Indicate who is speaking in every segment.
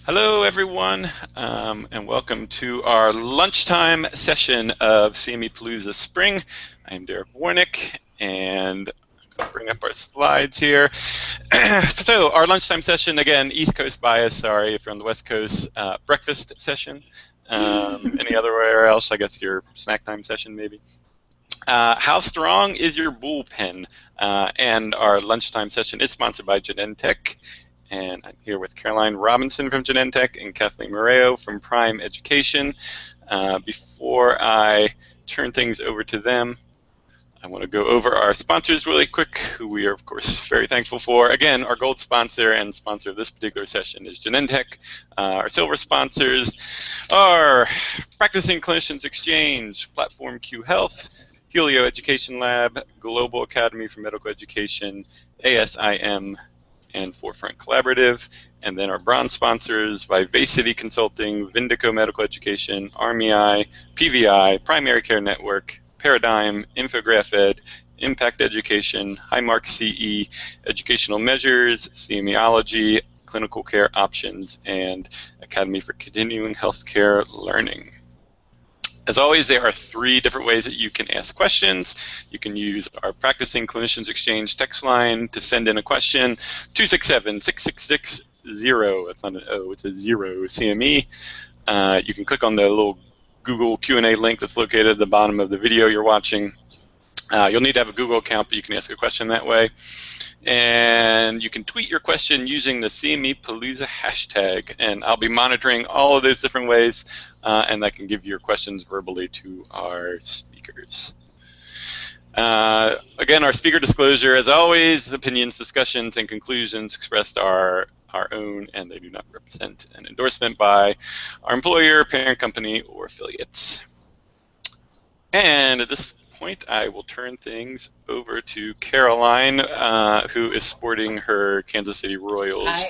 Speaker 1: Hello, everyone, and welcome to our lunchtime session of CME Palooza Spring. I'm Derek Warnick, and I'm going to bring up our slides here. So, our lunchtime session, again, East Coast bias, sorry if you're on the West Coast, breakfast session. Any other else, I guess your snack time session, maybe. How strong is your bullpen? And our lunchtime session is sponsored by Genentech. And I'm here with Caroline Robinson from Genentech and Kathleen Moreo from Prime Education. Before I turn things over to them, I want to go over our sponsors really quick, who we are, of course, very thankful for. Again, our gold sponsor and sponsor of this particular session is Genentech. Our silver sponsors are Practicing Clinicians Exchange, Platform Q Health, Helio Education Lab, Global Academy for Medical Education, ASIM, and Forefront Collaborative. And then our bronze sponsors, Vivacity Consulting, Vindico Medical Education, ArmyI, PVI, Primary Care Network, Paradigm, InfographEd, Impact Education, Highmark CE, Educational Measures, CMEology, Clinical Care Options, and Academy for Continuing Healthcare Learning. As always, there are 3 different ways that you can ask questions. You can use our Practicing Clinicians Exchange text line to send in a question, 267-666-0. It's not an O, it's a 0 CME. You can click on the little Google Q&A link that's located at the bottom of the video you're watching. You'll need to have a Google account, but you can ask a question that way. And you can tweet your question using the CME Palooza hashtag, and I'll be monitoring all of those different ways, and I can give your questions verbally to our speakers. Again, our speaker disclosure, as always, opinions, discussions, and conclusions expressed are our own, and they do not represent an endorsement by our employer, parent company, or affiliates. And at this point, I will turn things over to Caroline, who is sporting her Kansas City Royals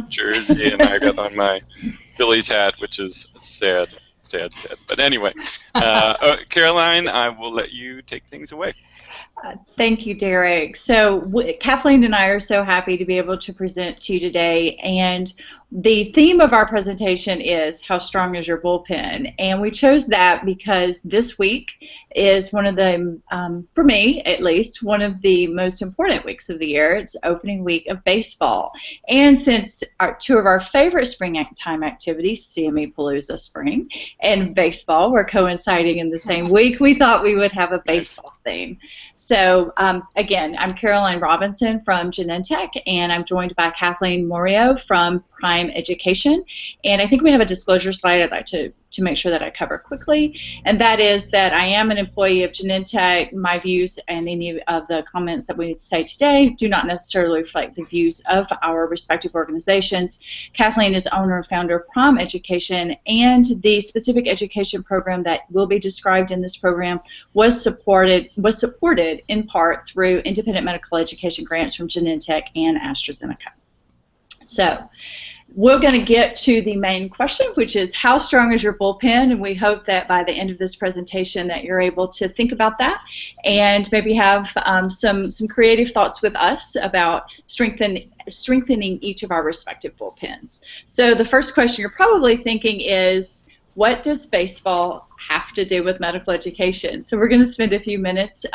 Speaker 1: jersey, and I got on my Phillies hat, which is sad. But anyway, Caroline, I will let you take things away.
Speaker 2: Thank you, Derek. So Kathleen and I are so happy to be able to present to you today, and the theme of our presentation is how strong is your bullpen, and we chose that because this week is one of the, for me at least, one of the most important weeks of the year. It's opening week of baseball, and since 2 of our favorite springtime activities, CME Palooza Spring and baseball, were coinciding in the same week, we thought we would have a baseball theme. So again, I'm Caroline Robinson from Genentech, and I'm joined by Kathleen Moreo from Prime Education. And I think we have a disclosure slide I'd like to make sure that I cover quickly, and that is that I am an employee of Genentech. My views and any of the comments that we say today do not necessarily reflect the views of our respective organizations. Kathleen is owner and founder of Prime Education, and the specific education program that will be described in this program was supported in part through independent medical education grants from Genentech and AstraZeneca. So we're going to get to the main question, which is how strong is your bullpen, and we hope that by the end of this presentation that you're able to think about that and maybe have some creative thoughts with us about strengthening each of our respective bullpens. So the first question you're probably thinking is, what does baseball have to do with medical education? So we're going to spend a few minutes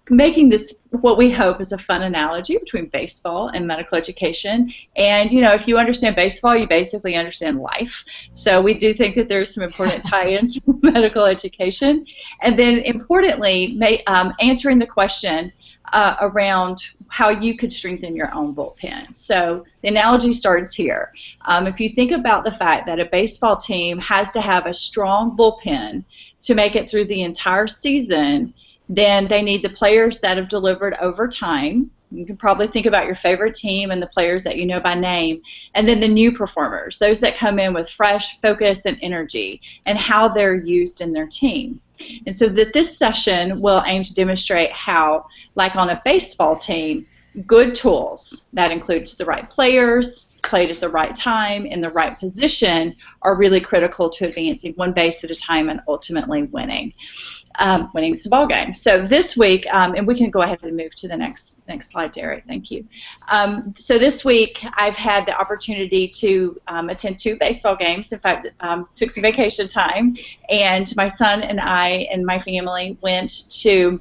Speaker 2: making this what we hope is a fun analogy between baseball and medical education. And you know, if you understand baseball, you basically understand life. So we do think that there's some important tie-ins with medical education. And then importantly, answering the question around how you could strengthen your own bullpen. So the analogy starts here. If you think about the fact that a baseball team has to have a strong bullpen to make it through the entire season, then they need the players that have delivered over time. You can probably think about your favorite team and the players that you know by name, and then the new performers, those that come in with fresh focus and energy, and how they're used in their team. And so that this session will aim to demonstrate how, like on a baseball team, good tools, that includes the right players, played at the right time, in the right position, are really critical to advancing one base at a time and ultimately winning the ball game. So this week, and we can go ahead and move to the next slide, Derek. Thank you. So this week, I've had the opportunity to attend 2 baseball games. In fact, took some vacation time, and my son and I and my family went to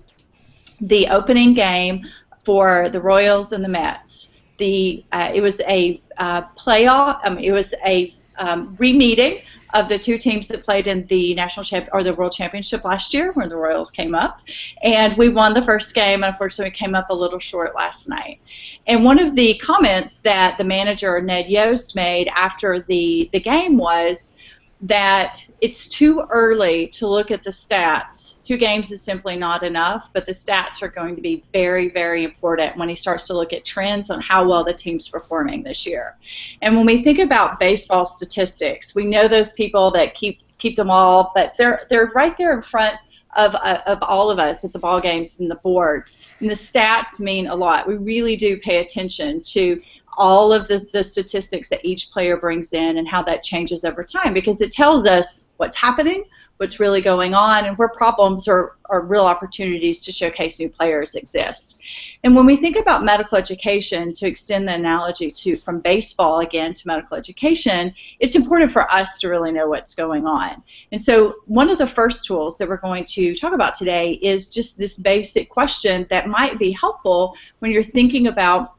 Speaker 2: the opening game for the Royals and the Mets. It was a playoff. It was a re-meeting of the 2 teams that played in the the World Championship last year, when the Royals came up, and we won the first game. Unfortunately, we came up a little short last night. And one of the comments that the manager, Ned Yost, made after the game was that it's too early to look at the stats. 2 games is simply not enough, but the stats are going to be very, very important when he starts to look at trends on how well the team's performing this year. And when we think about baseball statistics, we know those people that keep them all, but they're right there in front of all of us at the ball games and the boards. And the stats mean a lot. We really do pay attention to all of the statistics that each player brings in and how that changes over time, because it tells us what's happening, what's really going on, and where problems or real opportunities to showcase new players exist. And when we think about medical education, to extend the analogy from baseball again to medical education, it's important for us to really know what's going on. And so one of the first tools that we're going to talk about today is just this basic question that might be helpful when you're thinking about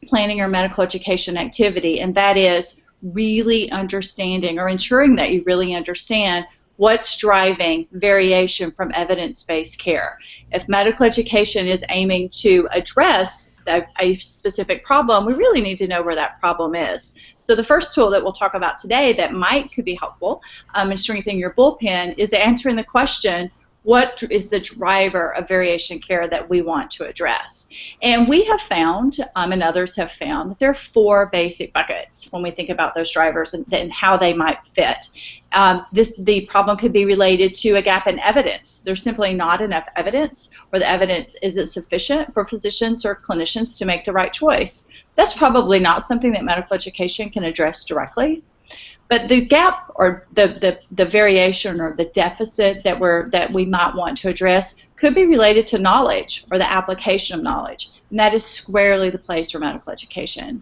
Speaker 2: planning your medical education activity, and that is really understanding or ensuring that you really understand what's driving variation from evidence-based care. If medical education is aiming to address a specific problem, we really need to know where that problem is. So the first tool that we'll talk about today that could be helpful in strengthening your bullpen is answering the question, what is the driver of variation care that we want to address? And we have found, and others have found, that there are 4 basic buckets when we think about those drivers and how they might fit. The problem could be related to a gap in evidence. There's simply not enough evidence, or the evidence isn't sufficient for physicians or clinicians to make the right choice. That's probably not something that medical education can address directly. But the gap, or the variation, or the deficit that we might want to address could be related to knowledge or the application of knowledge, and that is squarely the place for medical education.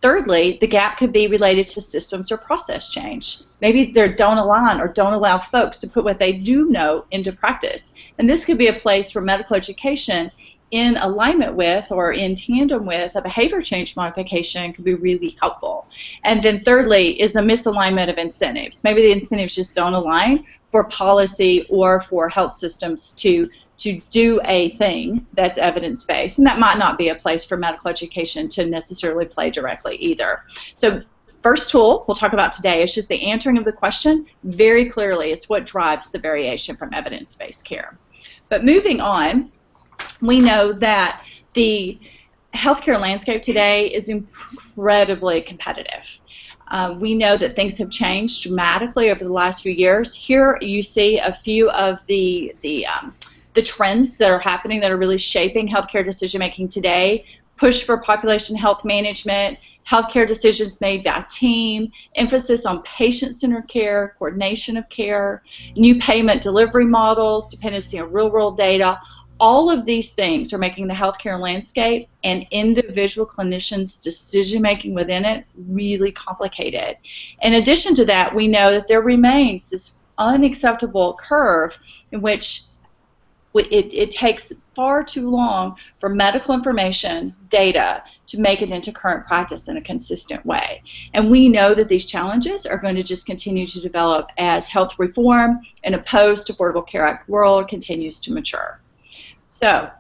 Speaker 2: Thirdly, the gap could be related to systems or process change. Maybe they don't align or don't allow folks to put what they do know into practice, and this could be a place where medical education, in alignment with or in tandem with a behavior change modification, could be really helpful. And then thirdly is a misalignment of incentives. Maybe the incentives just don't align for policy or for health systems to do a thing that's evidence-based, and that might not be a place for medical education to necessarily play directly either. So first tool we'll talk about today is just the answering of the question very clearly. It's what drives the variation from evidence-based care. But moving on, we know that the healthcare landscape today is incredibly competitive. We know that things have changed dramatically over the last few years. Here you see a few of the trends that are happening that are really shaping healthcare decision making today. Push for population health management, healthcare decisions made by team, emphasis on patient-centered care, coordination of care, new payment delivery models, dependency on real-world data. All of these things are making the healthcare landscape and individual clinicians' decision-making within it really complicated. In addition to that, we know that there remains this unacceptable curve in which it takes far too long for medical information, data, to make it into current practice in a consistent way. And we know that these challenges are going to just continue to develop as health reform in a post-Affordable Care Act world continues to mature. So,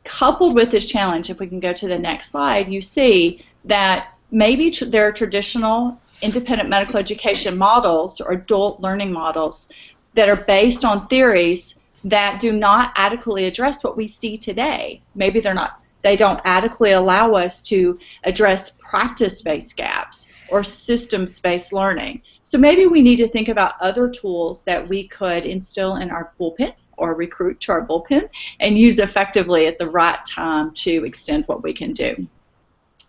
Speaker 2: coupled with this challenge, if we can go to the next slide, you see that maybe there are traditional independent medical education models or adult learning models that are based on theories that do not adequately address what we see today. Maybe they don't adequately allow us to address practice-based gaps or systems-based learning. So maybe we need to think about other tools that we could instill in our bullpen or recruit to our bullpen and use effectively at the right time to extend what we can do.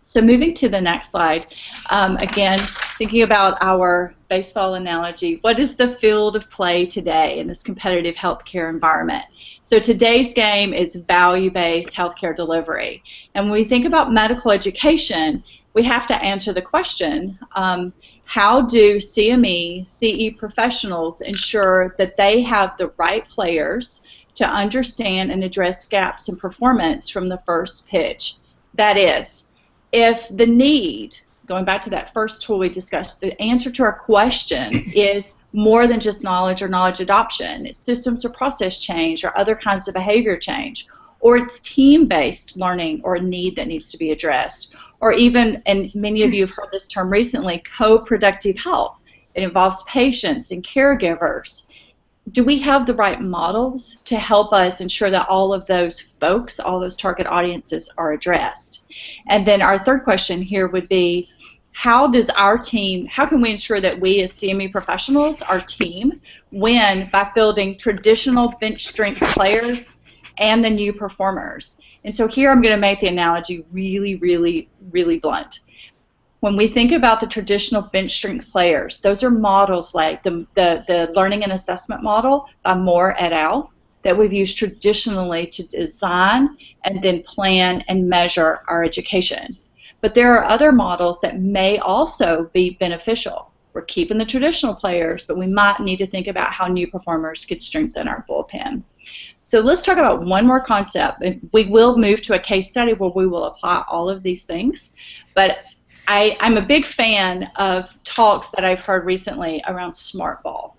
Speaker 2: So moving to the next slide, again, thinking about our baseball analogy, what is the field of play today in this competitive healthcare environment? So today's game is value-based healthcare delivery. And when we think about medical education, we have to answer the question, how do CME, CE professionals ensure that they have the right players to understand and address gaps in performance from the first pitch? That is, if the need, going back to that first tool we discussed, the answer to our question is more than just knowledge or knowledge adoption. It's systems or process change or other kinds of behavior change, or it's team-based learning or a need that needs to be addressed, or even, and many of you have heard this term recently, co-productive health. It involves patients and caregivers. Do we have the right models to help us ensure that all of those folks, all those target audiences are addressed? And then our third question here would be, how does our team, how can we ensure that we as CME professionals, our team, win by fielding traditional bench strength players and the new performers? And so here I'm going to make the analogy really, really, really blunt. When we think about the traditional bench strength players, those are models like the learning and assessment model by Moore et al. That we've used traditionally to design and then plan and measure our education. But there are other models that may also be beneficial. We're keeping the traditional players, but we might need to think about how new performers could strengthen our bullpen. So let's talk about one more concept. We will move to a case study where we will apply all of these things, but I'm a big fan of talks that I've heard recently around smart ball.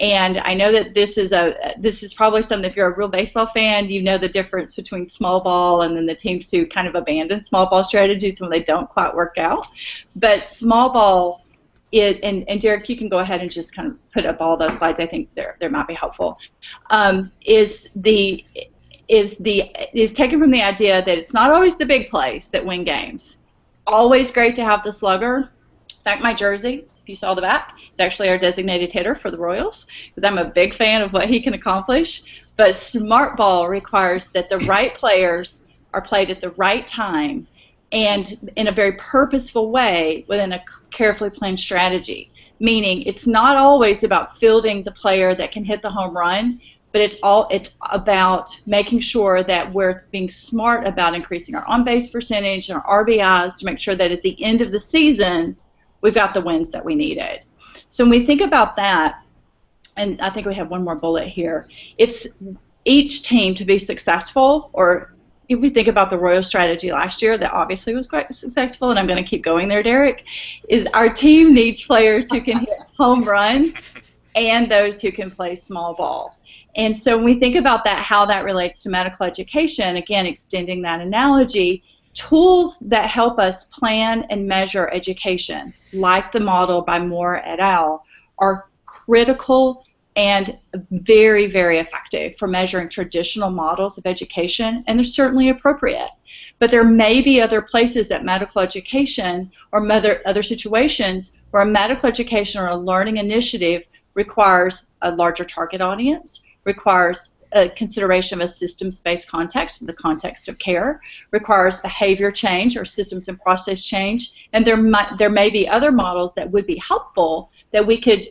Speaker 2: And I know that this is probably something, if you're a real baseball fan, you know the difference between small ball and then the teams who kind of abandon small ball strategies when they don't quite work out. But small ball, and Derek, you can go ahead and just kind of put up all those slides. I think they might be helpful. Is taken from the idea that it's not always the big plays that win games. Always great to have the slugger. In fact, my jersey, if you saw the back, is actually our designated hitter for the Royals, because I'm a big fan of what he can accomplish. But smart ball requires that the right players are played at the right time and in a very purposeful way within a carefully planned strategy. Meaning it's not always about fielding the player that can hit the home run, but it's about making sure that we're being smart about increasing our on-base percentage and our RBIs to make sure that at the end of the season we've got the wins that we needed. So when we think about that, and I think we have one more bullet here, it's each team to be successful, or if we think about the Royal strategy last year that obviously was quite successful, and I'm going to keep going there, Derek, is our team needs players who can hit home runs and those who can play small ball. And so when we think about that, how that relates to medical education, again, extending that analogy, tools that help us plan and measure education, like the model by Moore et al., are critical and very, very effective for measuring traditional models of education, and they're certainly appropriate. But there may be other places that medical education or other situations where a medical education or a learning initiative requires a larger target audience, requires a consideration of a systems-based context, the context of care, requires behavior change or systems and process change, and there may be other models that would be helpful that we could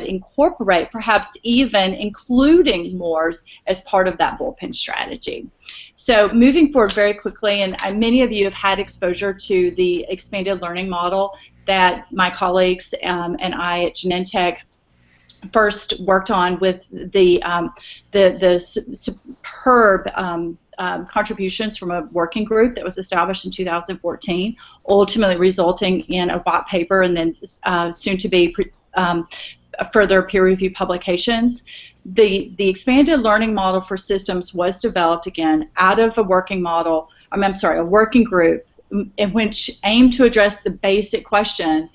Speaker 2: incorporate, perhaps even including Moore's as part of that bullpen strategy. So moving forward very quickly, and many of you have had exposure to the expanded learning model that my colleagues and I at Genentech first worked on with the superb contributions from a working group that was established in 2014, ultimately resulting in a white paper and then soon to be further peer-reviewed publications. The expanded learning model for systems was developed again out of a working model. A working group in which aimed to address the basic question: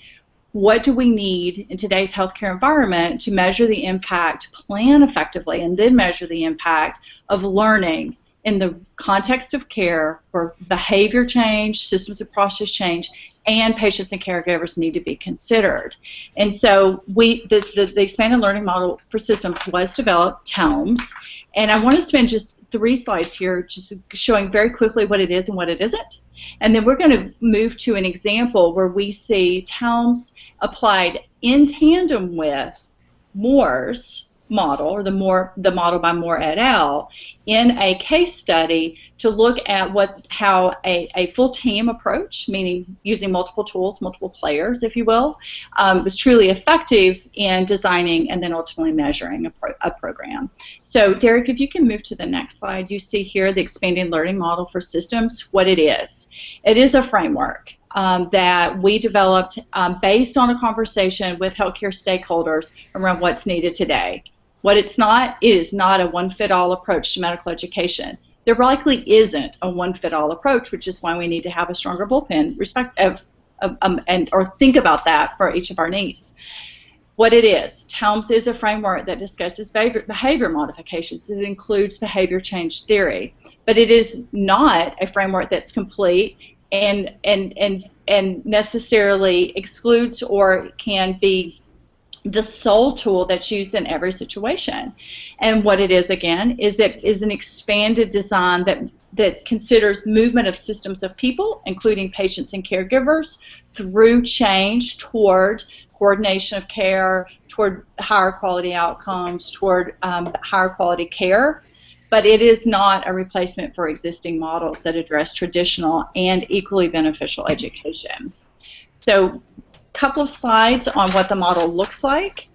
Speaker 2: what do we need in today's healthcare environment to measure the impact, plan effectively, and then measure the impact of learning in the context of care where behavior change, systems of process change, and patients and caregivers need to be considered. And so the expanded learning model for systems was developed, TELMS, and I want to spend just 3 slides here just showing very quickly what it is and what it isn't. And then we're going to move to an example where we see TELMS applied in tandem with Moore's model, or the model by Moore et al., in a case study to look at how a full team approach, meaning using multiple tools, multiple players, if you will, was truly effective in designing and then ultimately measuring a program. So, Derek, if you can move to the next slide, you see here the expanding learning model for systems, what it is. It is a framework that we developed based on a conversation with healthcare stakeholders around what's needed today. What it's not, it is not a one-fit-all approach to medical education. There likely isn't a one-fit-all approach, which is why we need to have a stronger bullpen or think about that for each of our needs. What it is, TELMS is a framework that discusses behavior modifications. It includes behavior change theory, but it is not a framework that's complete and necessarily excludes or can be the sole tool that's used in every situation. And what it is, again, is an expanded design that considers movement of systems of people, including patients and caregivers, through change toward coordination of care, toward higher quality outcomes, toward higher quality care. But it is not a replacement for existing models that address traditional and equally beneficial education. So, couple of slides on what the model looks like.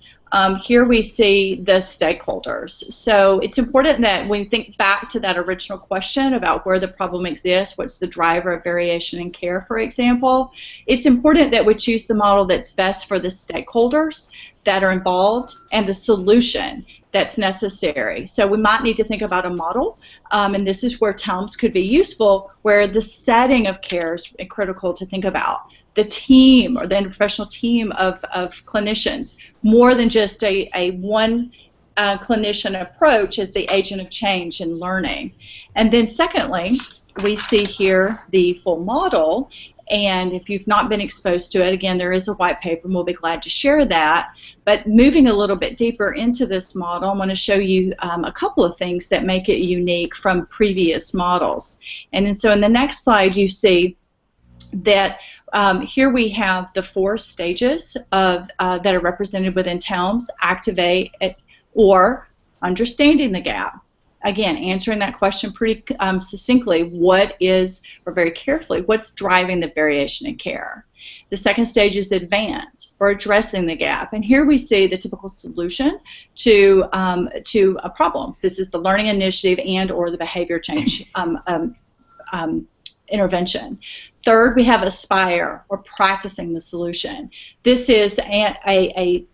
Speaker 2: Here we see the stakeholders. So it's important that when we think back to that original question about where the problem exists, what's the driver of variation in care, for example, it's important that we choose the model that's best for the stakeholders that are involved and the solution that's necessary. So we might need to think about a model, and this is where TELMS could be useful, where the setting of care is critical to think about. The team or the interprofessional team of clinicians, more than just a one clinician approach as the agent of change in learning. And then secondly, we see here the full model. And if you've not been exposed to it, again, there is a white paper, and we'll be glad to share that. But moving a little bit deeper into this model, I want to show you a couple of things that make it unique from previous models. And so in the next slide, you see that here we have the 4 stages that are represented within TELMS: activate, or understanding the gap. Again, answering that question pretty succinctly, or very carefully, what's driving the variation in care? The second stage is advance, or addressing the gap. And here we see the typical solution to a problem. This is the learning initiative and or the behavior change intervention. Third, we have aspire, or practicing the solution. This is a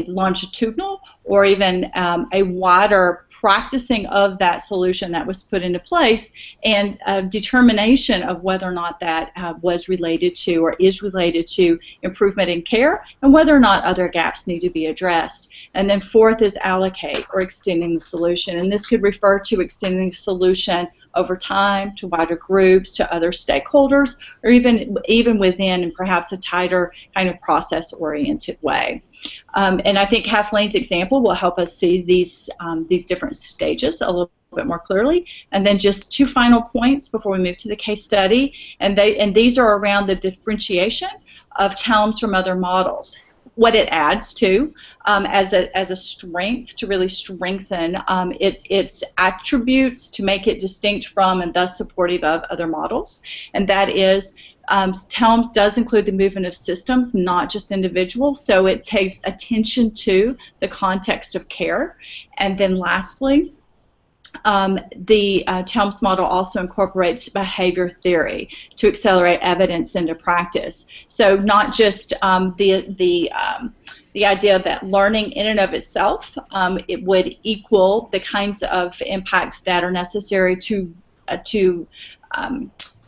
Speaker 2: longitudinal or even a wider practicing of that solution that was put into place, and determination of whether or not that was related to or is related to improvement in care, and whether or not other gaps need to be addressed. And then fourth is allocate, or extending the solution. And this could refer to extending the solution over time to wider groups, to other stakeholders, or even within and perhaps a tighter kind of process-oriented way. And I think Kathleen's example will help us see these different stages a little bit more clearly. And then just 2 final points before we move to the case study, and these are around the differentiation of TELMS from other models. What it adds to as a strength to really strengthen its attributes to make it distinct from and thus supportive of other models, and that is TELMS does include the movement of systems, not just individuals, so it takes attention to the context of care. And then lastly, the TELMS model also incorporates behavior theory to accelerate evidence into practice. So not just the idea that learning in and of itself it would equal the kinds of impacts that are necessary to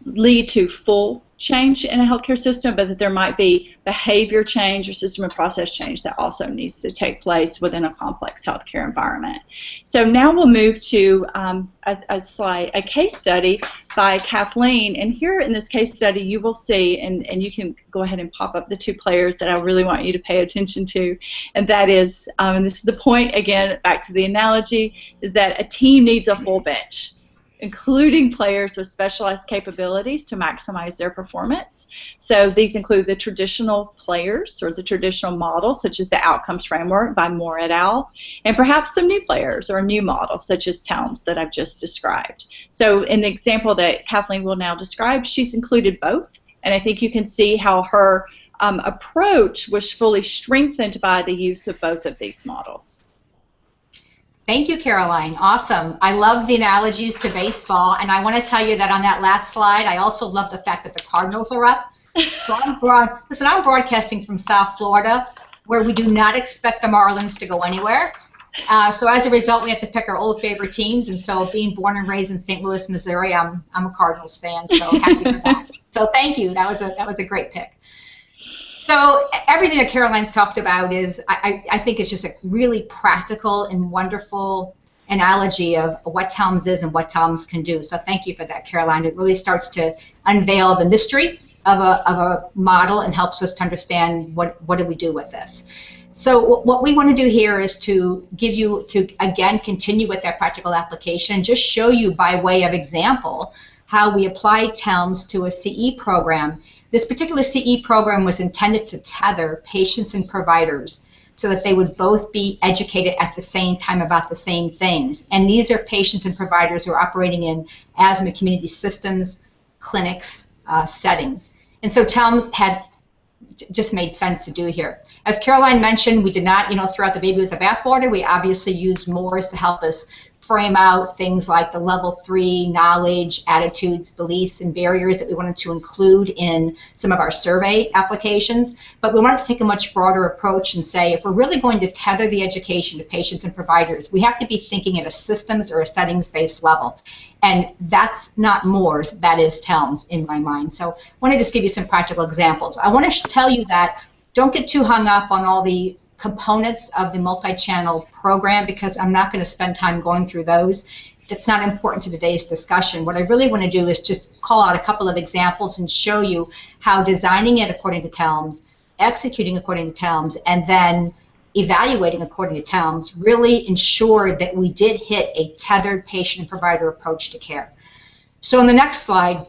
Speaker 2: lead to full change in a healthcare system, but that there might be behavior change or system and process change that also needs to take place within a complex healthcare environment. So now we'll move to a case study by Kathleen. And here in this case study, you will see, and you can go ahead and pop up the two players that I really want you to pay attention to, and that is, and this is the point, again, back to the analogy, is that a team needs a full bench, including players with specialized capabilities to maximize their performance. So these include the traditional players or the traditional models, such as the outcomes framework by Moore et al., and perhaps some new players or new models, such as TELMS that I've just described. So in the example that Kathleen will now describe, she's included both, and I think you can see how her approach was fully strengthened by the use of both of these models.
Speaker 3: Thank you, Caroline. Awesome. I love the analogies to baseball, and I want to tell you that on that last slide, I also love the fact that the Cardinals are up. So I'm broadcasting from South Florida, where we do not expect the Marlins to go anywhere. So as a result, we have to pick our old favorite teams, and so being born and raised in St. Louis, Missouri, I'm a Cardinals fan, so happy for that. So thank you. That was a great pick. So everything that Caroline's talked about is, I think it's just a really practical and wonderful analogy of what TELMS is and what TELMS can do. So thank you for that, Caroline. It really starts to unveil the mystery of a model and helps us to understand what do we do with this. So what we want to do here is to give you, again, continue with that practical application, just show you by way of example how we apply TELMS to a CE program. This particular CE program was intended to tether patients and providers so that they would both be educated at the same time about the same things. And these are patients and providers who are operating in asthma community systems, clinics, settings. And so TELMS had just made sense to do here. As Caroline mentioned, we did not, throw out the baby with the bathwater. We obviously used Moore's to help us frame out things like the level 3 knowledge, attitudes, beliefs, and barriers that we wanted to include in some of our survey applications. But we wanted to take a much broader approach and say, if we're really going to tether the education to patients and providers, we have to be thinking at a systems or a settings-based level. And that's not Moore's, that is TELMS in my mind. So I want to just give you some practical examples. I want to tell you that don't get too hung up on all the components of the multi-channel program, because I'm not going to spend time going through those. It's not important to today's discussion. What I really want to do is just call out a couple of examples and show you how designing it according to TELMS, executing according to TELMS, and then evaluating according to TELMS really ensured that we did hit a tethered patient and provider approach to care. So on the next slide,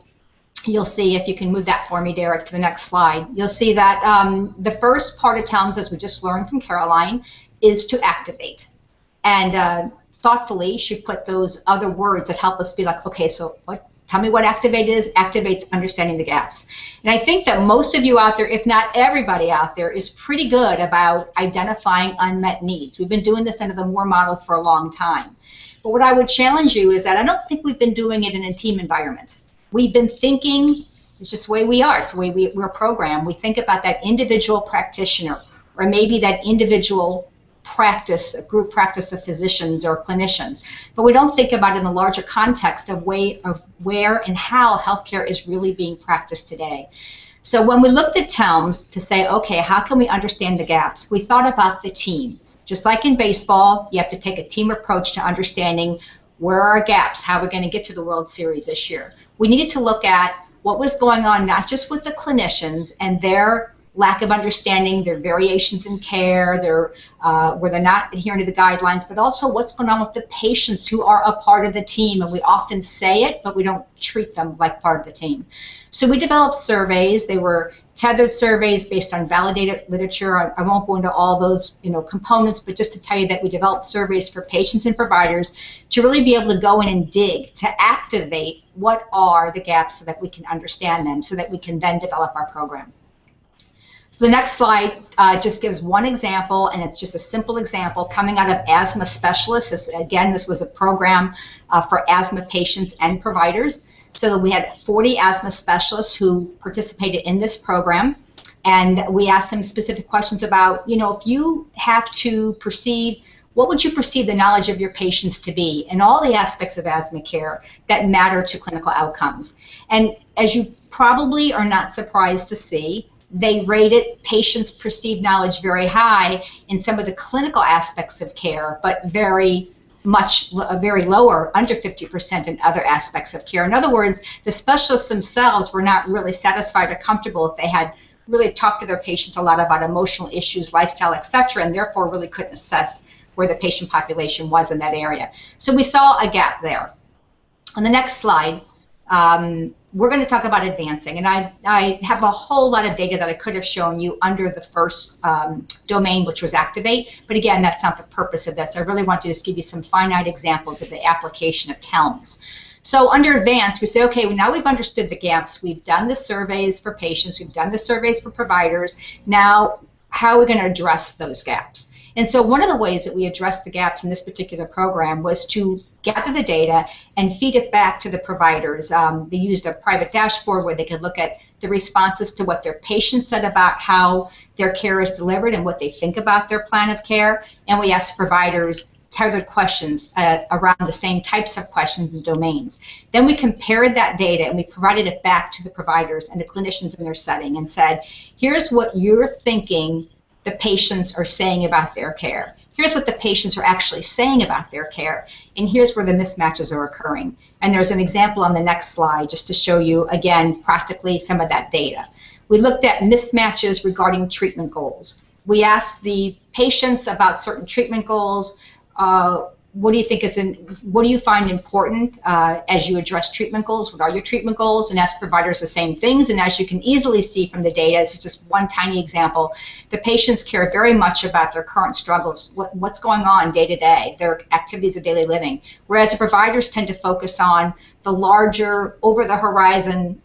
Speaker 3: you'll see, if you can move that for me, Derek, to the next slide, you'll see that the first part of TELMS, as we just learned from Caroline, is to activate. And thoughtfully, she put those other words that help us be like, okay, so tell me what activate is. Activate's understanding the gaps. And I think that most of you out there, if not everybody out there, is pretty good about identifying unmet needs. We've been doing this under the Moore model for a long time. But what I would challenge you is that I don't think we've been doing it in a team environment. We've been thinking, it's just the way we are, it's the way we're programmed. We think about that individual practitioner, or maybe that individual practice, a group practice of physicians or clinicians. But we don't think about it in the larger context of where and how healthcare is really being practiced today. So when we looked at TELMS to say, okay, how can we understand the gaps? We thought about the team. Just like in baseball, you have to take a team approach to understanding where are our gaps, how we're going to get to the World Series this year. We needed to look at what was going on, not just with the clinicians and their lack of understanding, their variations in care, where they're not adhering to the guidelines, but also what's going on with the patients who are a part of the team. And we often say it, but we don't treat them like part of the team. So we developed surveys. They were tethered surveys based on validated literature. I won't go into all those components, but just to tell you that we developed surveys for patients and providers to really be able to go in and dig, to activate what are the gaps so that we can understand them, so that we can then develop our program. So the next slide just gives one example, and it's just a simple example coming out of asthma specialists. Again, this was a program for asthma patients and providers. So we had 40 asthma specialists who participated in this program, and we asked them specific questions about, if you have to perceive what would you perceive the knowledge of your patients to be in all the aspects of asthma care that matter to clinical outcomes? And as you probably are not surprised to see, they rated patients' perceived knowledge very high in some of the clinical aspects of care, but very lower, under 50% in other aspects of care. In other words, the specialists themselves were not really satisfied or comfortable if they had really talked to their patients a lot about emotional issues, lifestyle, etc., and therefore really couldn't assess where the patient population was in that area. So we saw a gap there. On the next slide, we're going to talk about advancing, and I have a whole lot of data that I could have shown you under the first domain, which was activate, but again, that's not the purpose of this. I really want to just give you some finite examples of the application of TELMS. So under advance, we say, okay, well, now we've understood the gaps. We've done the surveys for patients. We've done the surveys for providers. Now, how are we going to address those gaps? And so one of the ways that we addressed the gaps in this particular program was to gather the data and feed it back to the providers. They used a private dashboard where they could look at the responses to what their patients said about how their care is delivered and what they think about their plan of care. And we asked providers tethered questions around the same types of questions and domains. Then we compared that data and we provided it back to the providers and the clinicians in their setting and said, here's what you're thinking the patients are saying about their care. Here's what the patients are actually saying about their care, and here's where the mismatches are occurring. And there's an example on the next slide just to show you, again, practically some of that data. We looked at mismatches regarding treatment goals. We asked the patients about certain treatment goals. What do you think what do you find important as you address treatment goals? What are your treatment goals? And ask providers the same things. And as you can easily see from the data, this is just one tiny example, the patients care very much about their current struggles, what's going on day to day, their activities of daily living, whereas the providers tend to focus on the larger, over-the-horizon,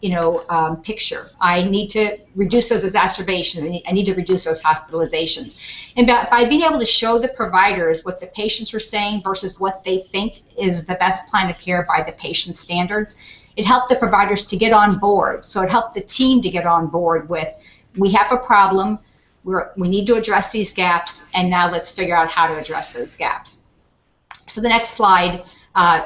Speaker 3: picture. I need to reduce those exacerbations. I need to reduce those hospitalizations. And by being able to show the providers what the patients were saying versus what they think is the best plan of care by the patient standards, it helped the providers to get on board. So it helped the team to get on board with, we have a problem, we need to address these gaps, and now let's figure out how to address those gaps. So the next slide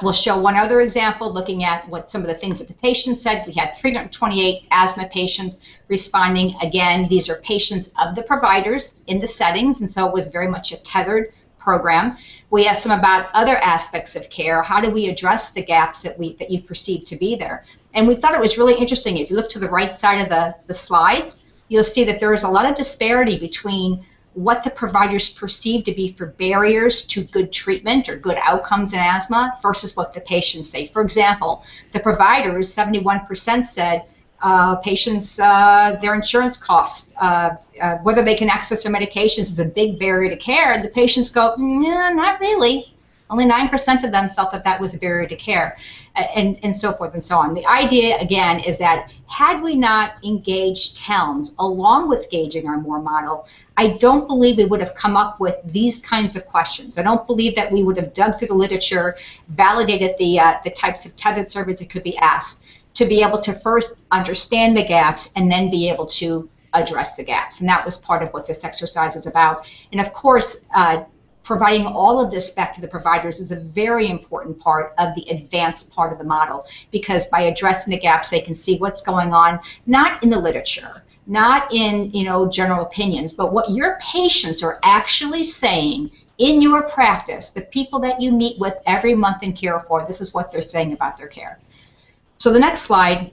Speaker 3: we'll show one other example looking at what some of the things that the patients said. We had 328 asthma patients responding. Again, these are patients of the providers in the settings, and so it was very much a tethered program. We asked them about other aspects of care. How do we address the gaps that you perceive to be there? And we thought it was really interesting. If you look to the right side of the slides, you'll see that there is a lot of disparity between what the providers perceive to be for barriers to good treatment or good outcomes in asthma versus what the patients say. For example, the providers, 71% said patients, their insurance costs, whether they can access their medications is a big barrier to care. And the patients go, no, not really. Only 9% of them felt that that was a barrier to care, and so forth and so on. The idea, again, is that had we not engaged TELMS along with gauging our MORE model, I don't believe we would have come up with these kinds of questions. I don't believe that we would have dug through the literature, validated the types of tethered surveys that could be asked to be able to first understand the gaps and then be able to address the gaps. And that was part of what this exercise was about. And of course, providing all of this back to the providers is a very important part of the advanced part of the model, because by addressing the gaps, they can see what's going on, not in the literature, not in general opinions, but what your patients are actually saying in your practice, the people that you meet with every month and care for. This is what they're saying about their care. So the next slide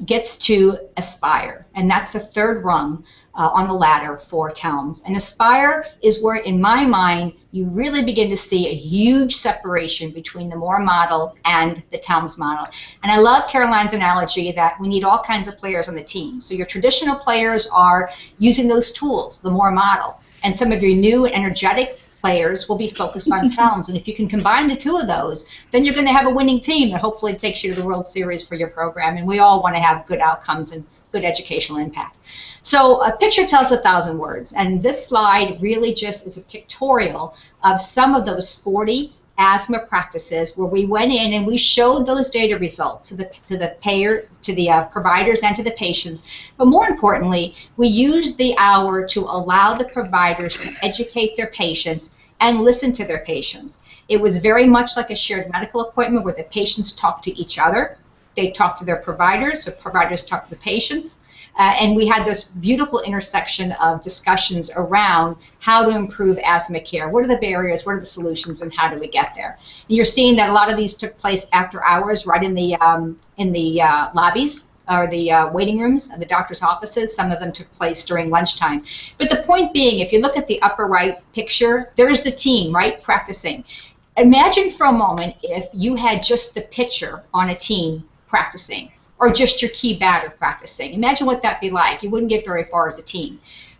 Speaker 3: gets to Aspire, and that's the third rung on the ladder for TELMS. And Aspire is where, in my mind, you really begin to see a huge separation between the MORE model and the TELMS model. And I love Caroline's analogy that we need all kinds of players on the team. So your traditional players are using those tools, the MORE model, and some of your new and energetic players will be focused on TELMS. And if you can combine the two of those, then you're going to have a winning team that hopefully takes you to the World Series for your program. And we all want to have good outcomes and good educational impact. So a picture tells 1,000 words, and this slide really just is a pictorial of some of those 40 asthma practices where we went in and we showed those data results to the providers and to the patients. But more importantly, we used the hour to allow the providers to educate their patients and listen to their patients. It was very much like a shared medical appointment where the patients talk to each other. They talk to their providers, or providers talk to the patients. And we had this beautiful intersection of discussions around how to improve asthma care. What are the barriers? What are the solutions? And how do we get there? And you're seeing that a lot of these took place after hours, right in the lobbies or the waiting rooms of the doctor's offices. Some of them took place during lunchtime. But the point being, if you look at the upper right picture, there's the team, right, practicing. Imagine for a moment if you had just the pitcher on a team practicing, or just your key batter practicing. Imagine what that'd be like. You wouldn't get very far as a team.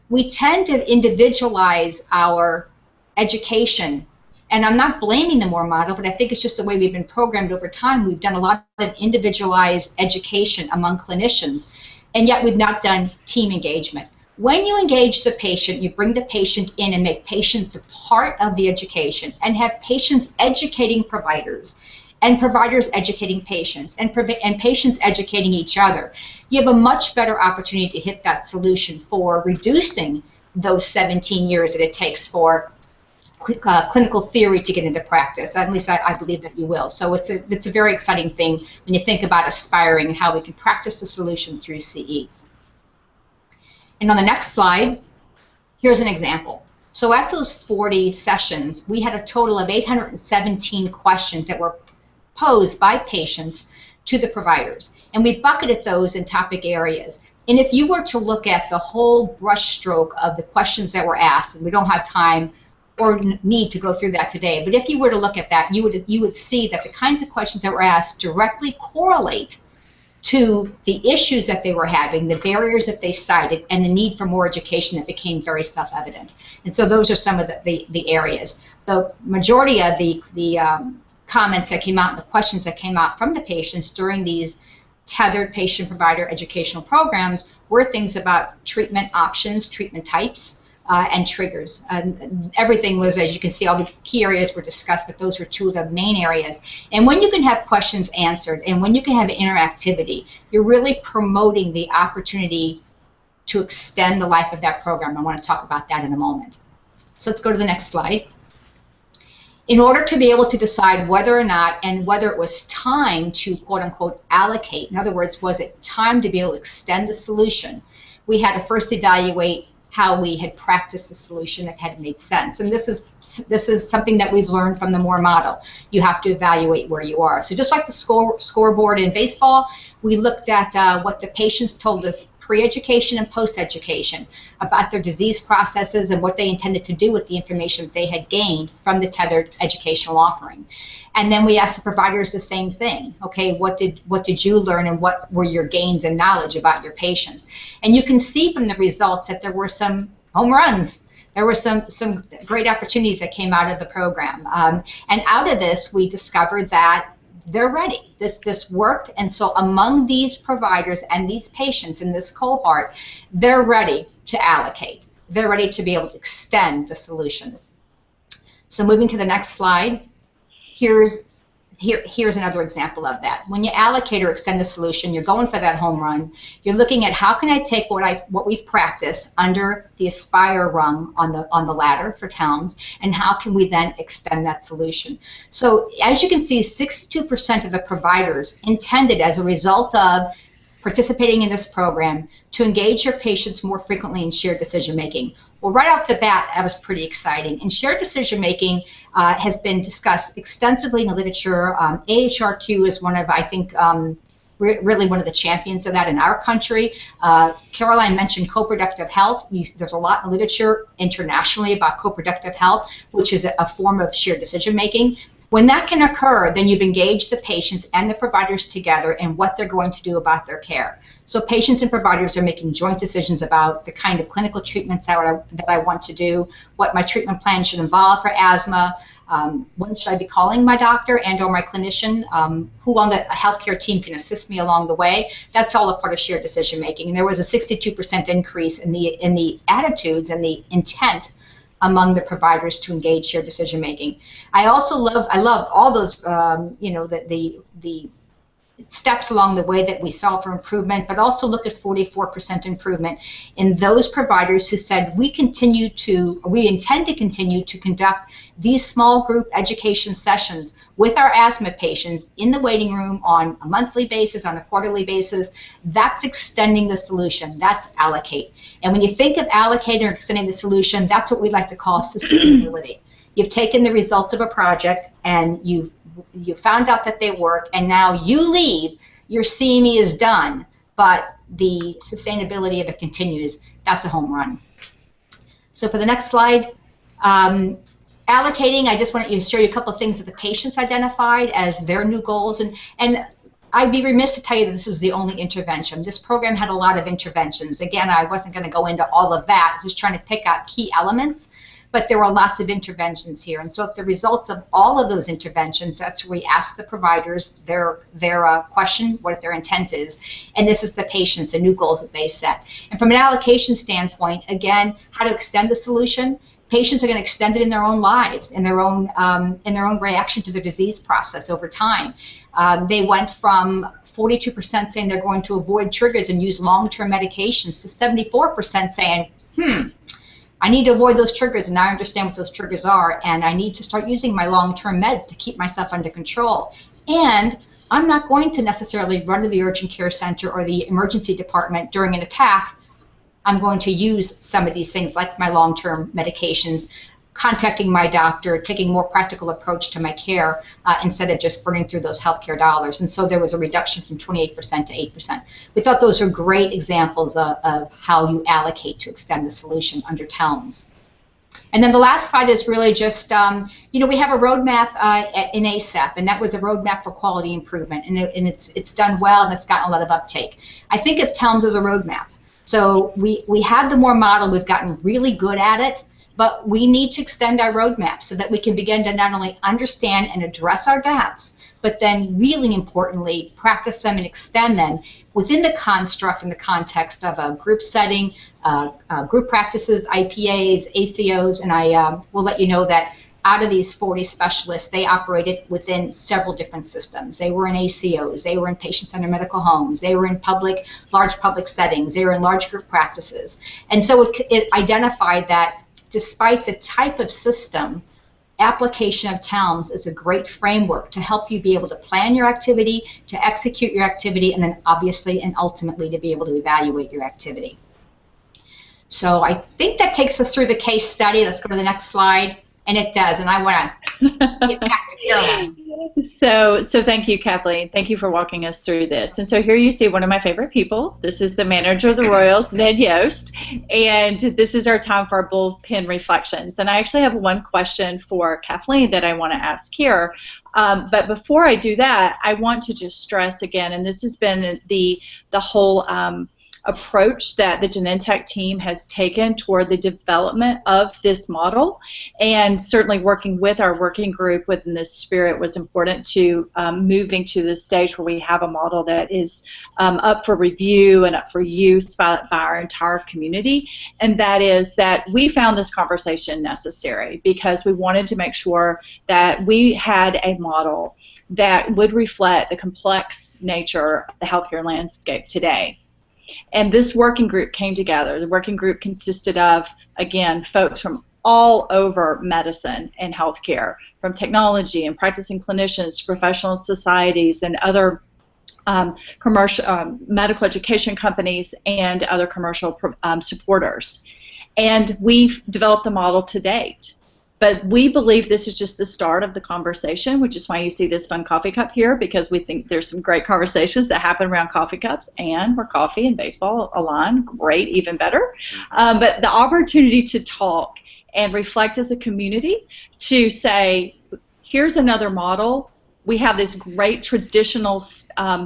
Speaker 3: We tend to individualize our education, and I'm not blaming the Moore model, but I think it's just the way we've been programmed over time. We've done a lot of individualized education among clinicians, and yet we've not done team engagement. When you engage the patient, you bring the patient in and make patient the part of the education, and have patients educating providers, and providers educating patients, and patients educating each other, you have a much better opportunity to hit that solution for reducing those 17 years that it takes for clinical theory to get into practice. At least I believe that you will. So it's a very exciting thing when you think about aspiring and how we can practice the solution through CE. And on the next slide, here's an example. So at those 40 sessions, we had a total of 817 questions that were posed by patients to the providers. And we bucketed those in topic areas. And if you were to look at the whole brushstroke of the questions that were asked, and we don't have time or need to go through that today, but if you were to look at that, you would see that the kinds of questions that were asked directly correlate to the issues that they were having, the barriers that they cited, and the need for more education that became very self-evident. And so those are some of the areas. The majority of the comments that came out and the questions that came out from the patients during these tethered patient-provider educational programs were things about treatment options, treatment types, and triggers. Everything was, as you can see, all the key areas were discussed, but those were two of the main areas. And when you can have questions answered and when you can have interactivity, you're really promoting the opportunity to extend the life of that program. I want to talk about that in a moment. So let's go to the next slide. In order to be able to decide whether or not, and whether it was time to quote unquote allocate, in other words, was it time to be able to extend the solution, we had to first evaluate how we had practiced the solution that had made sense. And this is something that we've learned from the Moore model. You have to evaluate where you are. So just like the scoreboard in baseball, we looked at what the patients told us pre-education and post-education about their disease processes and what they intended to do with the information that they had gained from the tethered educational offering. And then we asked the providers the same thing. Okay, what did you learn and what were your gains in knowledge about your patients? And you can see from the results that there were some home runs. There were some great opportunities that came out of the program. And out of this, we discovered that they're ready. This worked, and so among these providers and these patients in this cohort, they're ready to allocate. They're ready to be able to extend the solution. So moving to the next slide, here's another example of that. When you allocate or extend the solution, you're going for that home run. You're looking at how can I take what we've practiced under the Aspire rung on the ladder for towns, and how can we then extend that solution? So as you can see, 62% of the providers intended, as a result of participating in this program, to engage your patients more frequently in shared decision making. Well, right off the bat, that was pretty exciting. And shared decision making has been discussed extensively in the literature. AHRQ is one of, I think, really one of the champions of that in our country. Caroline mentioned co-productive health. There's a lot in literature internationally about co-productive health, which is a form of shared decision making. When that can occur, then you've engaged the patients and the providers together in what they're going to do about their care. So patients and providers are making joint decisions about the kind of clinical treatments that I want to do, what my treatment plan should involve for asthma, when should I be calling my doctor and or my clinician, who on the healthcare team can assist me along the way. That's all a part of shared decision making. And there was a 62% increase in the attitudes and the intent among the providers to engage shared decision making. I love all those, the steps along the way that we saw for improvement, but also look at 44% improvement in those providers who said we intend to continue to conduct these small group education sessions with our asthma patients in the waiting room on a monthly basis, on a quarterly basis. That's extending the solution. That's allocate. And when you think of allocating or extending the solution, that's what we like to call sustainability. You've taken the results of a project and you found out that they work, and now you leave, your CME is done, but the sustainability of it continues. That's a home run. So for the next slide, allocating, I just wanted to show you a couple of things that the patients identified as their new goals, and I'd be remiss to tell you that this was the only intervention. This program had a lot of interventions. Again, I wasn't going to go into all of that, just trying to pick out key elements. But there were lots of interventions here. And so if the results of all of those interventions, that's where we ask the providers their question, what their intent is. And this is the patients, the new goals that they set. And from an allocation standpoint, again, how to extend the solution. Patients are going to extend it in their own lives, in their own reaction to the disease process over time. They went from 42% saying they're going to avoid triggers and use long-term medications to 74% saying, I need to avoid those triggers, and now I understand what those triggers are, and I need to start using my long-term meds to keep myself under control. And I'm not going to necessarily run to the urgent care center or the emergency department during an attack. I'm going to use some of these things like my long-term medications, contacting my doctor, taking a more practical approach to my care instead of just burning through those healthcare dollars. And so there was a reduction from 28% to 8%. We thought those are great examples of how you allocate to extend the solution under TELMS. And then the last slide is really just, we have a roadmap in ASAP, and that was a roadmap for quality improvement, and it's done well, and it's gotten a lot of uptake. I think of TELMS as a roadmap. So we have the more model, we've gotten really good at it, but we need to extend our roadmap so that we can begin to not only understand and address our gaps, but then really importantly, practice them and extend them within the construct and the context of a group setting, group practices, IPAs, ACOs, and I will let you know that out of these 40 specialists, they operated within several different systems. They were in ACOs, they were in patient-centered medical homes, they were in large public settings, they were in large group practices. And so it identified that despite the type of system, application of TELMS is a great framework to help you be able to plan your activity, to execute your activity, and then obviously and ultimately to be able to evaluate your activity. So I think that takes us through the case study. Let's go to the next slide. And it does, and I want to get back to Caroline.
Speaker 2: So thank you, Kathleen. Thank you for walking us through this. And so here you see one of my favorite people. This is the manager of the Royals, Ned Yost, and this is our time for our bullpen reflections. And I actually have one question for Kathleen that I want to ask here. But before I do that, I want to just stress again, and this has been the whole approach that the Genentech team has taken toward the development of this model, and certainly working with our working group within this spirit was important to moving to the stage where we have a model that is up for review and up for use by our entire community. And that is that we found this conversation necessary because we wanted to make sure that we had a model that would reflect the complex nature of the healthcare landscape today. And this working group came together. The working group consisted of, again, folks from all over medicine and healthcare, from technology and practicing clinicians to professional societies and other commercial medical education companies and other commercial supporters. And we've developed the model to date. But we believe this is just the start of the conversation, which is why you see this fun coffee cup here, because we think there's some great conversations that happen around coffee cups, and where coffee and baseball align, great, even better. But the opportunity to talk and reflect as a community to say, here's another model. We have this great traditional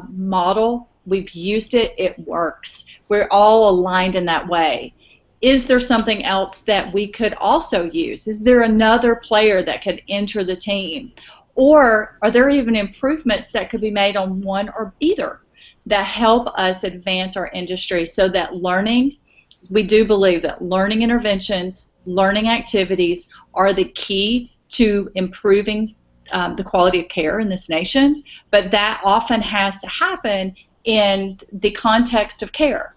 Speaker 2: model. We've used it. It works. We're all aligned in that way. Is there something else that we could also use? Is there another player that could enter the team? Or are there even improvements that could be made on one or either that help us advance our industry so that learning, we do believe that learning interventions, learning activities are the key to improving the quality of care in this nation, but that often has to happen in the context of care,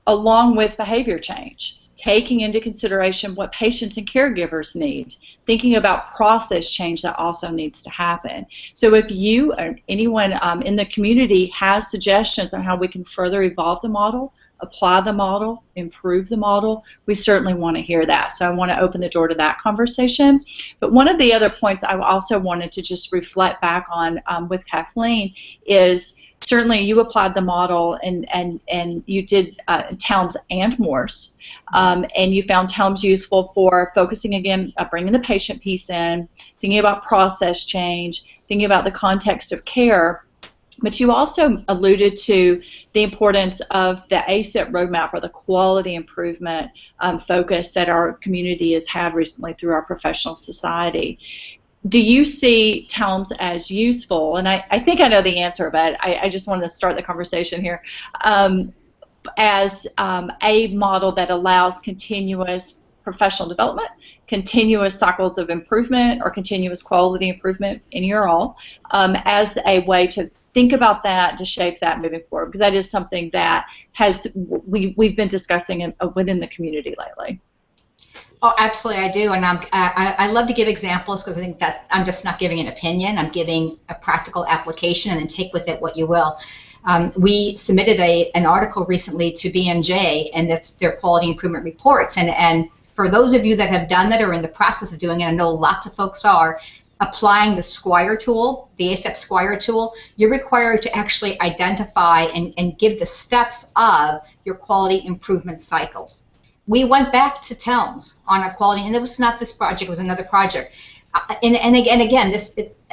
Speaker 2: along with behavior change, taking into consideration what patients and caregivers need, thinking about process change that also needs to happen. So if you or anyone in the community has suggestions on how we can further evolve the model, apply the model, improve the model, we certainly want to hear that. So I want to open the door to that conversation. But one of the other points I also wanted to just reflect back on with Kathleen is certainly you applied the model and you did TELMS and Morse, and you found TELMS useful for focusing again, bringing the patient piece in, thinking about process change, thinking about the context of care. But you also alluded to the importance of the ACEP roadmap, or the quality improvement focus that our community has had recently through our professional society. Do you see TELMS as useful? And I think I know the answer, but I just wanted to start the conversation here. As a model that allows continuous professional development, continuous cycles of improvement, or continuous quality improvement, any or all, as a way to think about that, to shape that moving forward, because that is something that we've been discussing within the community lately.
Speaker 3: Oh, absolutely, I do, and I love to give examples, because I think that I'm just not giving an opinion. I'm giving a practical application, and then take with it what you will. We submitted an article recently to BMJ, and that's their quality improvement reports. And for those of you that have done that or are in the process of doing it, I know lots of folks are, applying the Squire tool, the ACEP Squire tool, you're required to actually identify and give the steps of your quality improvement cycles. We went back to TELMS on our quality, and it was not this project, it was another project. And again,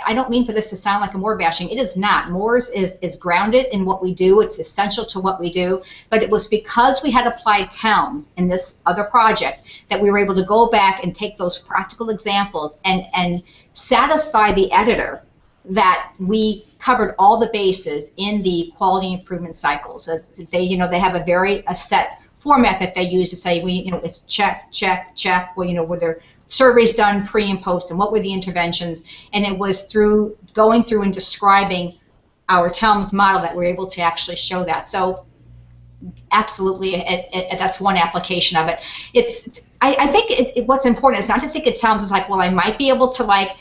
Speaker 3: I don't mean for this to sound like a Moore bashing. It is not. Moore's is grounded in what we do. It's essential to what we do. But it was because we had applied TELMS in this other project that we were able to go back and take those practical examples and satisfy the editor that we covered all the bases in the quality improvement cycles. They have a set format that they use to say, it's check, check, check. Well, were there surveys done pre and post, and what were the interventions? And it was through going through and describing our TELMS model that we're able to actually show that. So absolutely, that's one application of it. I think what's important is not to think of TELMS as like, well, I might be able to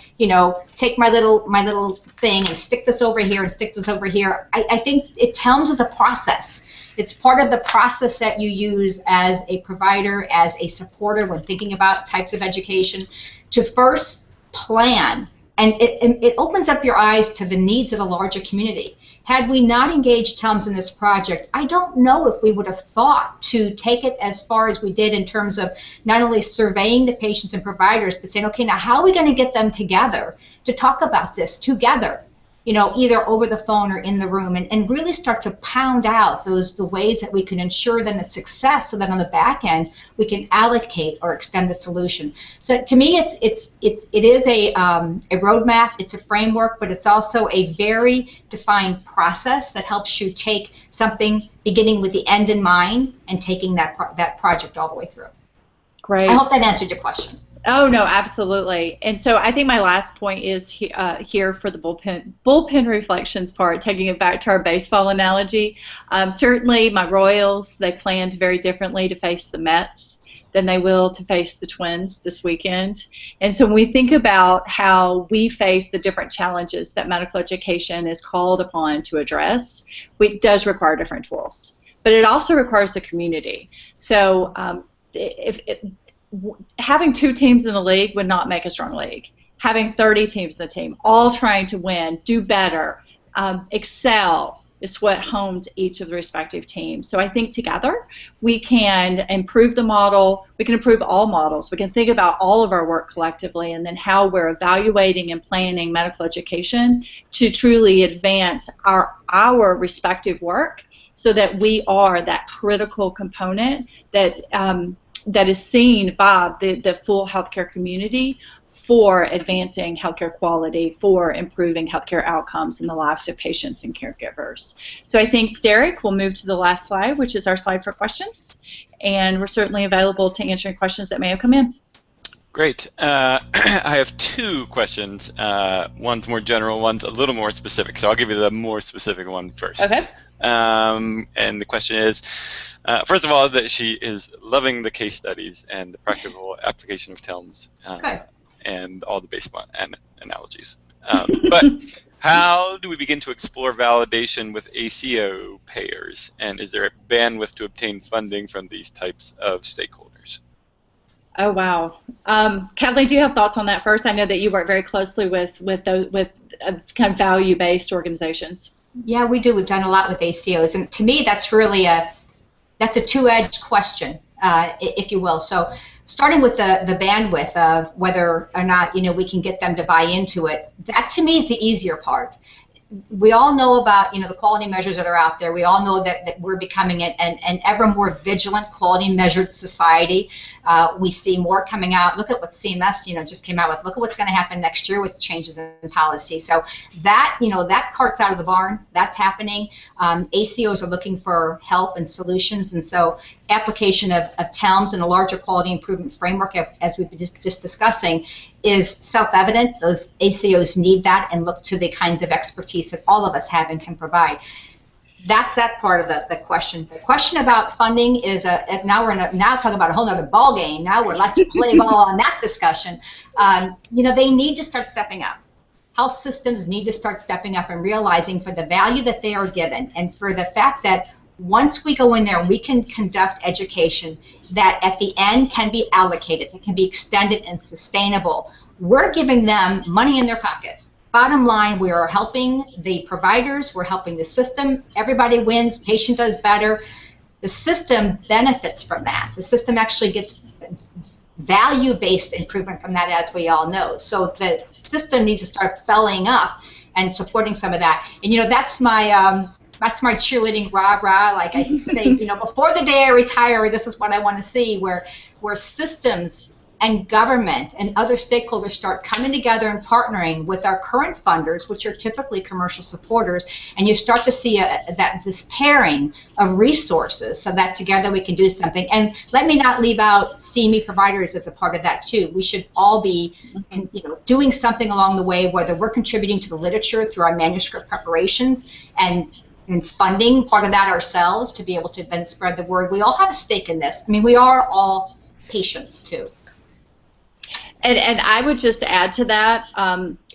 Speaker 3: take my little thing and stick this over here and stick this over here. I think TELMS is a process. It's part of the process that you use as a provider, as a supporter when thinking about types of education, to first plan. And it opens up your eyes to the needs of the larger community. Had we not engaged TELMS in this project, I don't know if we would have thought to take it as far as we did in terms of not only surveying the patients and providers, but saying, okay, now how are we going to get them together to talk about this together? Either over the phone or in the room, and really start to pound out the ways that we can ensure then the success, so that on the back end we can allocate or extend the solution. So to me, it is a roadmap, it's a framework, but it's also a very defined process that helps you take something beginning with the end in mind and taking that project all the way through.
Speaker 2: Great.
Speaker 3: I hope that answered your question.
Speaker 2: Oh, no, absolutely. And so I think my last point is here for the bullpen reflections part, taking it back to our baseball analogy. Certainly my Royals, they planned very differently to face the Mets than they will to face the Twins this weekend. And so when we think about how we face the different challenges that medical education is called upon to address, it does require different tools. But it also requires the community. So having 2 teams in the league would not make a strong league. Having 30 teams in the team, all trying to win, do better, excel, is what hones each of the respective teams. So I think together we can improve the model, we can improve all models, we can think about all of our work collectively, and then how we're evaluating and planning medical education to truly advance our respective work, so that we are that critical component that is seen by the full healthcare community for advancing healthcare quality, for improving healthcare outcomes in the lives of patients and caregivers. So I think, Derek, we'll move to the last slide, which is our slide for questions. And we're certainly available to answering questions that may have come in.
Speaker 1: Great. I have two questions. One's more general, one's a little more specific. So I'll give you the more specific one first.
Speaker 2: Okay.
Speaker 1: And the question is, first of all, that she is loving the case studies and the practical application of TELMS and all the baseball analogies. But how do we begin to explore validation with ACO payers? And is there a bandwidth to obtain funding from these types of stakeholders?
Speaker 2: Oh, wow. Kathleen, do you have thoughts on that first? I know that you work very closely with kind of value-based organizations.
Speaker 3: Yeah, we do. We've done a lot with ACOs, and to me, that's really that's a two-edged question, if you will. So, starting with the bandwidth of whether or not we can get them to buy into it, that to me is the easier part. We all know about the quality measures that are out there. We all know that we're becoming an ever more vigilant quality measured society. We see more coming out. Look at what CMS just came out with. Look at what's going to happen next year with changes in policy. So that that cart's out of the barn. That's happening. ACOs are looking for help and solutions, and so application of TELMS and a larger quality improvement framework, as we've been just discussing, is self-evident. Those ACOs need that and look to the kinds of expertise that all of us have and can provide. That's that part of the question. The question about funding is now we're now talking about a whole other ball game. Now we're let's play ball on that discussion. They need to start stepping up. Health systems need to start stepping up and realizing for the value that they are given and for the fact that once we go in there, we can conduct education that at the end can be allocated, it can be extended and sustainable. We're giving them money in their pocket. Bottom line, we are helping the providers, we're helping the system, everybody wins, patient does better. The system benefits from that. The system actually gets value-based improvement from that, as we all know. So the system needs to start bellying up and supporting some of that. And that's my cheerleading rah-rah. Like I say, before the day I retire, this is what I want to see, where systems and government and other stakeholders start coming together and partnering with our current funders, which are typically commercial supporters, and you start to see this pairing of resources so that together we can do something. And let me not leave out CME providers as a part of that too. We should all be doing something along the way, whether we're contributing to the literature through our manuscript preparations and funding part of that ourselves to be able to then spread the word. We all have a stake in this. I mean, we are all patients too.
Speaker 2: And I would just add to that,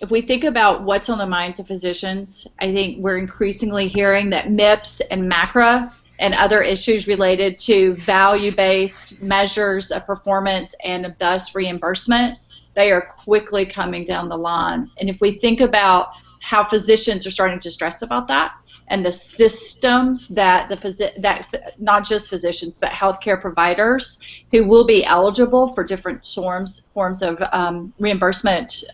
Speaker 2: if we think about what's on the minds of physicians, I think we're increasingly hearing that MIPS and MACRA and other issues related to value-based measures of performance and thus reimbursement, they are quickly coming down the line. And if we think about how physicians are starting to stress about that, and the systems that not just physicians but healthcare providers who will be eligible for different forms of reimbursement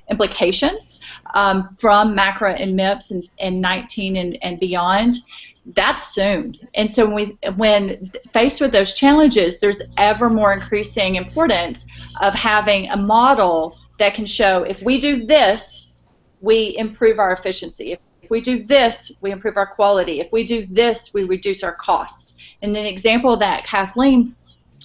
Speaker 2: implications from MACRA and MIPS and 19 and beyond, that's soon. And so when faced with those challenges, there's ever more increasing importance of having a model that can show if we do this, we improve our efficiency. If we do this, we improve our quality. If we do this, we reduce our costs. And an example that Kathleen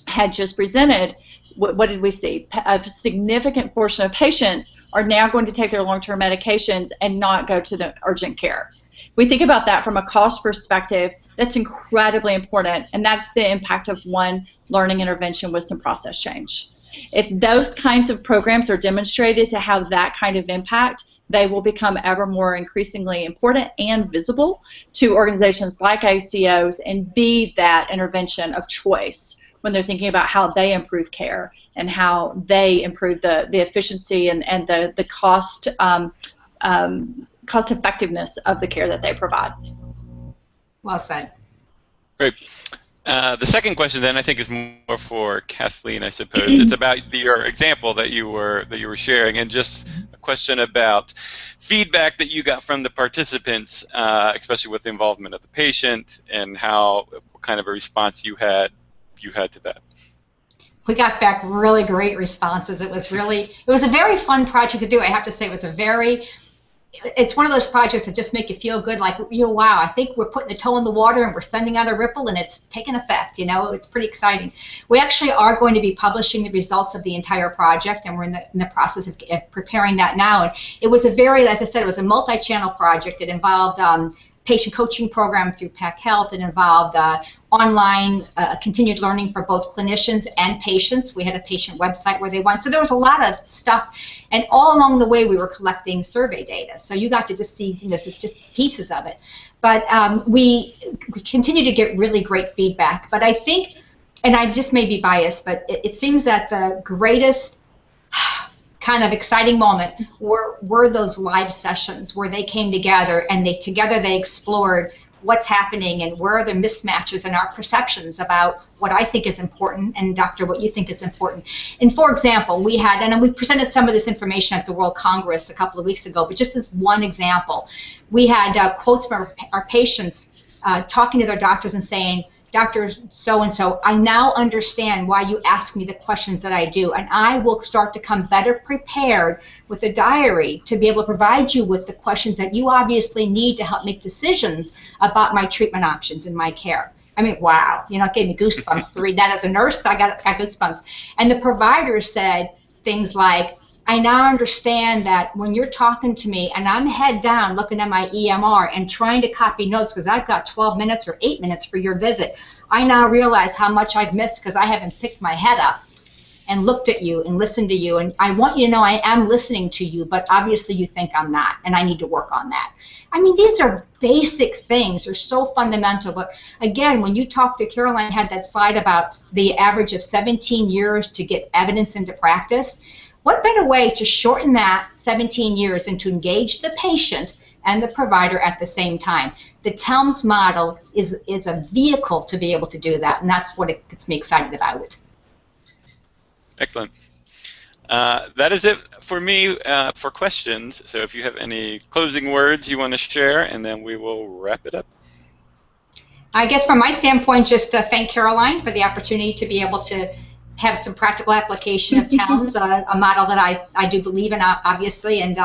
Speaker 2: had just presented, what did we see? A significant portion of patients are now going to take their long-term medications and not go to the urgent care. If we think about that from a cost perspective, that's incredibly important, and that's the impact of one learning intervention wisdom process change. If those kinds of programs are demonstrated to have that kind of impact, they will become ever more increasingly important and visible to organizations like ACOs and be that intervention of choice when they're thinking about how they improve care and how they improve the efficiency and the cost effectiveness of the care that they provide.
Speaker 3: Well said.
Speaker 1: Great. The second question then I think is more for Kathleen, I suppose. It's about your example that you were sharing, and just a question about feedback that you got from the participants, especially with the involvement of the patient, and what kind of a response you had to that.
Speaker 3: We got back really great responses. It was a very fun project to do. I have to say it was a very it's one of those projects that just make you feel good, like, wow, I think we're putting the toe in the water and we're sending out a ripple and it's taking effect. It's pretty exciting. We actually are going to be publishing the results of the entire project, and we're in the process of preparing that now. And it was as I said, it was a multi-channel project. It involved patient coaching program through PAC Health. It involved online continued learning for both clinicians and patients. We had a patient website where they went. So there was a lot of stuff. And all along the way, we were collecting survey data. So you got to just see, just pieces of it. But we continue to get really great feedback. But I think, and I just may be biased, but it seems that the greatest kind of exciting moment were those live sessions where they came together and they explored what's happening and where are the mismatches in our perceptions about what I think is important, and Doctor, what you think is important. And for example, we had, and we presented some of this information at the World Congress a couple of weeks ago, but just as one example, we had quotes from our patients talking to their doctors and saying, Dr. So-and-so, I now understand why you ask me the questions that I do, and I will start to come better prepared with a diary to be able to provide you with the questions that you obviously need to help make decisions about my treatment options and my care. I mean, wow, it gave me goosebumps to read that. As a nurse, I got goosebumps. And the provider said things like, I now understand that when you're talking to me and I'm head down looking at my EMR and trying to copy notes because I've got 12 minutes or 8 minutes for your visit, I now realize how much I've missed because I haven't picked my head up and looked at you and listened to you. And I want you to know I am listening to you, but obviously you think I'm not, and I need to work on that. I mean, these are basic things. They're so fundamental. But again, when you talk to Caroline, had that slide about the average of 17 years to get evidence into practice. What better way to shorten that 17 years and to engage the patient and the provider at the same time? The TELMS model is a vehicle to be able to do that, and that's what gets me excited about it.
Speaker 1: Excellent. That is it for me for questions. So if you have any closing words you want to share, and then we will wrap it up.
Speaker 3: I guess from my standpoint, just to thank Caroline for the opportunity to be able to have some practical application of TELMS, a model that I do believe in, obviously, and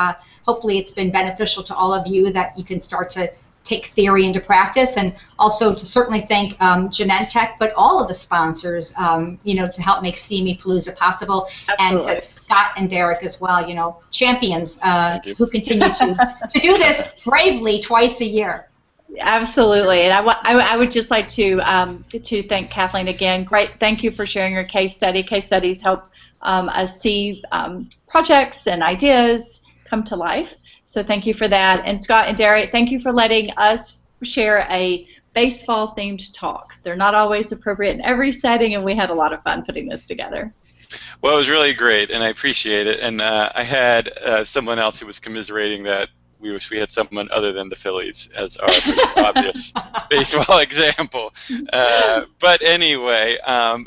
Speaker 3: hopefully it's been beneficial to all of you that you can start to take theory into practice, and also to certainly thank Genentech, but all of the sponsors, to help make CME Palooza possible. Absolutely. And to Scott and Derek as well, champions who continue to do this bravely twice a year.
Speaker 2: Absolutely, and I would just like to thank Kathleen again. Great, thank you for sharing your case study. Case studies help us see projects and ideas come to life. So thank you for that. And Scott and Derek, thank you for letting us share a baseball-themed talk. They're not always appropriate in every setting, and we had a lot of fun putting this together.
Speaker 1: Well, it was really great, and I appreciate it. And I had someone else who was commiserating that we wish we had someone other than the Phillies as our most obvious baseball example. But anyway,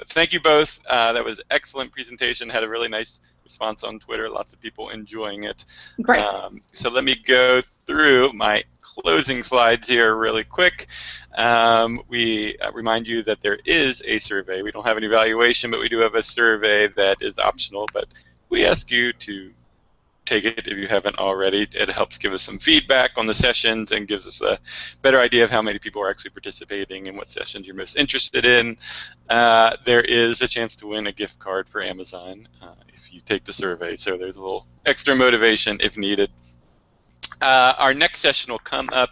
Speaker 1: thank you both. That was excellent presentation. Had a really nice response on Twitter. Lots of people enjoying it.
Speaker 2: Great.
Speaker 1: So let me go through my closing slides here really quick. We remind you that there is a survey. We don't have an evaluation, but we do have a survey that is optional. But we ask you to take it if you haven't already. It helps give us some feedback on the sessions and gives us a better idea of how many people are actually participating and what sessions you're most interested in. There is a chance to win a gift card for Amazon if you take the survey, so there's a little extra motivation if needed. Our next session will come up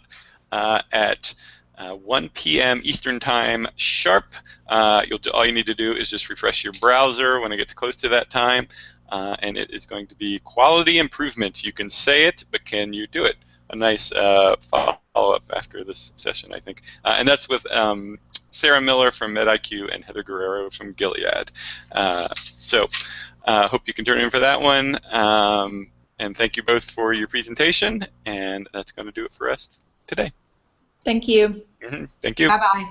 Speaker 1: at 1 p.m. Eastern Time sharp. All you need to do is just refresh your browser when it gets close to that time. And it is going to be quality improvement. You can say it, but can you do it? A nice follow-up after this session, I think. And that's with Sarah Miller from MedIQ and Heather Guerrero from Gilead. So hope you can turn in for that one. And thank you both for your presentation. And that's going to do it for us today.
Speaker 2: Thank you.
Speaker 1: Thank you.
Speaker 3: Bye-bye.